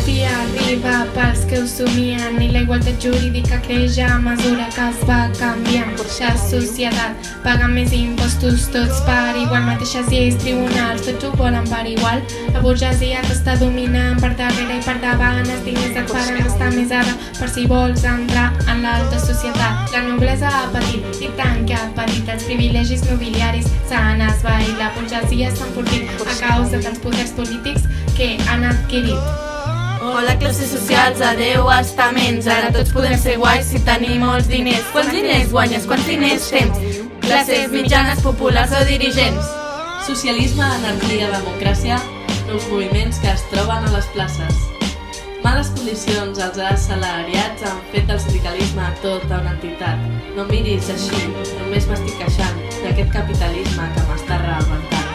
democràcia arriba pels que ho somien i la igualtat jurídica creix a mesura que es va canviant. La societat paga més impostos tots per igual, mateixes lleis, tribunals, tots ho volen per igual. La burgesia t'està dominant per darrere i per davant, els diners et faran estar més ara per si vols entrar en l'alta societat. La noblesa ha patit i tant que ha patit, els privilegis nobiliaris s'han esvaït, la burgesia s'ha enfortit a causa dels poders polítics que han adquirit. Hola classes socials, adeu estaments, ara tots podem ser guais si tenim molts diners. Quants diners guanyes? Quants diners tens? Classes mitjanes, populars o dirigents? Socialisme, anarquia, democràcia, nous moviments que es troben a les places. Males condicions als assalariats han fet del sindicalisme tota una entitat. No miris així, només m'estic queixant d'aquest capitalisme que m'està rebentant.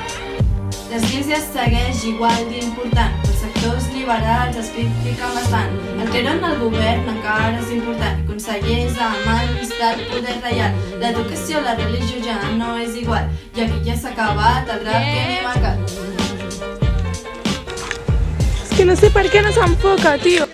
L'església segueix igual d'important, els sectors liberals es critiquen bastant. El treure en el govern encara és important, consellers amb amistat, poder reial. L'educació, la religió ja no és igual, i aquí ja s'ha acabat el rap que m'he marcat. És que no sé per què no s'enfoca, tio.